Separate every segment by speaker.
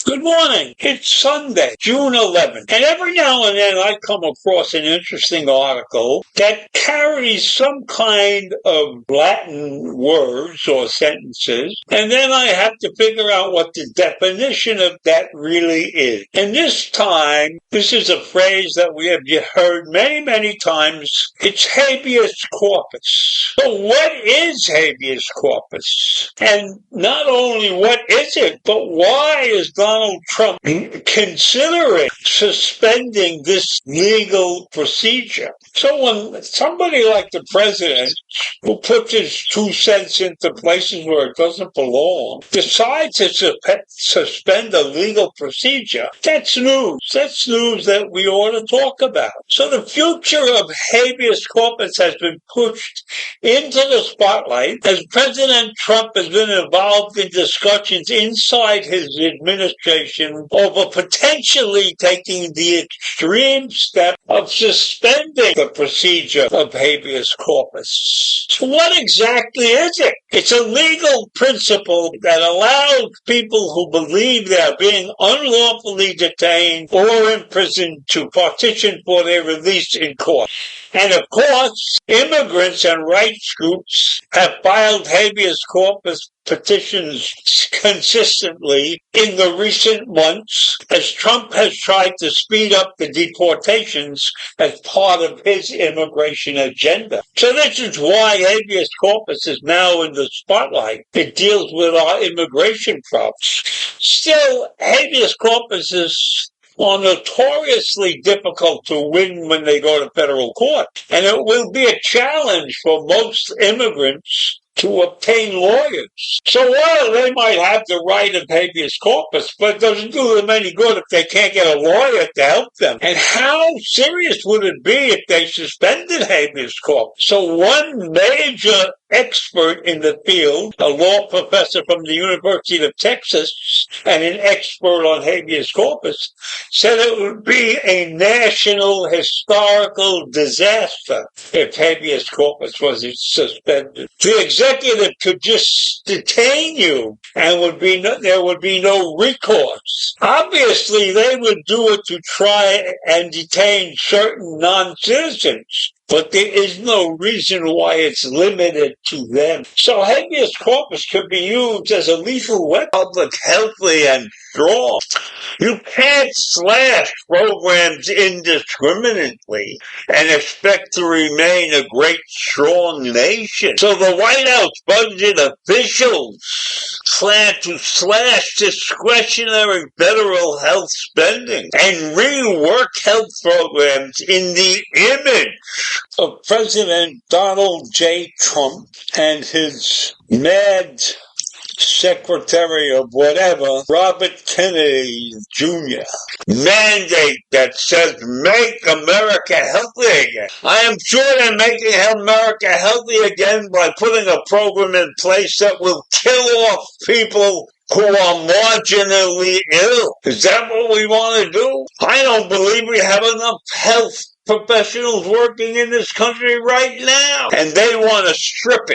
Speaker 1: Good morning. It's Sunday, June 11th, and every now and then I come across an interesting article that carries some kind of Latin words or sentences, and then I have to figure out what the definition of that really is. And this time, this is a phrase that we have heard many, many times. It's habeas corpus. So what is habeas corpus? And not only what is it, but why is Donald Trump considering suspending this legal procedure? So when somebody like the president, who puts his 2 cents into places where it doesn't belong, decides to suspend a legal procedure, that's news. That's news that we ought to talk about. So the future of habeas corpus has been pushed into the spotlight as President Trump has been involved in discussions inside his administration over potentially taking the extreme step of suspending the procedure of habeas corpus. So what exactly is it? It's a legal principle that allows people who believe they are being unlawfully detained or imprisoned to petition for their release in court. And of course, immigrants and rights groups have filed habeas corpus petitions consistently in the recent months as Trump has tried to speed up the deportations as part of his immigration agenda. So this is why habeas corpus is now in the spotlight. It deals with our immigration problems. Still, habeas corpus are notoriously difficult to win when they go to federal court. And it will be a challenge for most immigrants to obtain lawyers. So while they might have the right of habeas corpus, but it doesn't do them any good if they can't get a lawyer to help them. And how serious would it be if they suspended habeas corpus? So one major expert in the field, a law professor from the University of Texas and an expert on habeas corpus, said it would be a national historical disaster if habeas corpus was suspended. The executive could just detain you and there would be no recourse. Obviously, they would do it to try and detain certain non-citizens, but there is no reason why it's limited to them. So habeas corpus could be used as a lethal weapon, public, healthy, and strong. You can't slash programs indiscriminately and expect to remain a great, strong nation. So the White House budget officials plan to slash discretionary federal health spending and rework health programs in the image of President Donald J. Trump and his mad secretary of whatever, Robert Kennedy Jr. mandate that says make America healthy again. I am sure they're making America healthy again by putting a program in place that will kill off people who are marginally ill. Is that what we want to do? I don't believe we have enough health professionals working in this country right now, and they want to strip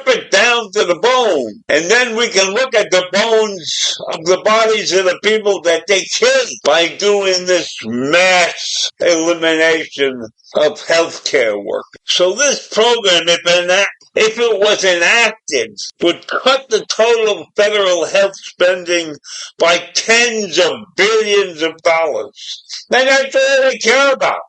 Speaker 1: it down to the bone, and then we can look at the bones of the bodies of the people that they killed by doing this mass elimination of healthcare workers. So this program, if if it was enacted, would cut the total federal health spending by tens of billions of dollars. And that's all they care about.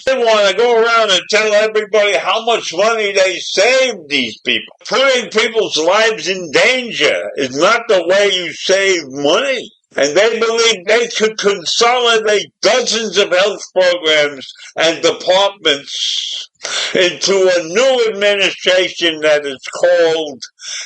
Speaker 1: They want to go around and tell everybody how much money they saved these people. Putting people's lives in danger is not the way you save money. And they believe they could consolidate dozens of health programs and departments into a new administration that is called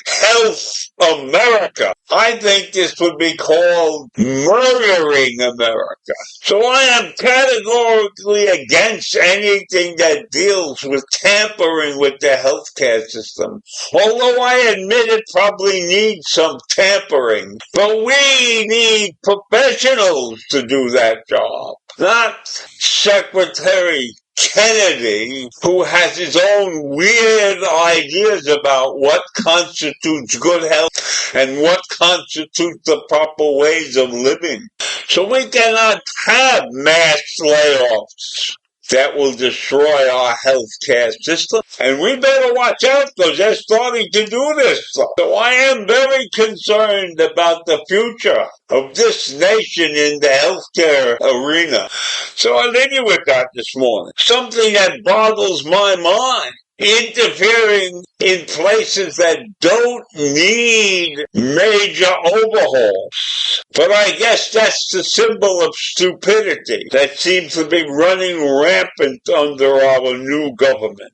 Speaker 1: Health America. I think this would be called Murdering America. So I am categorically against anything that deals with tampering with the healthcare system. Although I admit it probably needs some tampering. But we need professionals to do that job, not Secretary Kennedy, who has his own weird ideas about what constitutes good health and what constitutes the proper ways of living. So we cannot have mass layoffs that will destroy our healthcare system. And we better watch out because they're starting to do this. So I am very concerned about the future of this nation in the healthcare arena. So I'll leave you with that this morning. Something that boggles my mind. Interfering in places that don't need major overhauls. But I guess that's the symbol of stupidity that seems to be running rampant under our new government.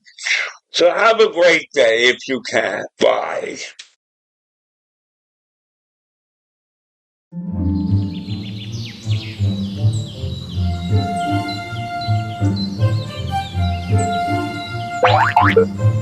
Speaker 1: So have a great day if you can. Bye.
Speaker 2: Thank you.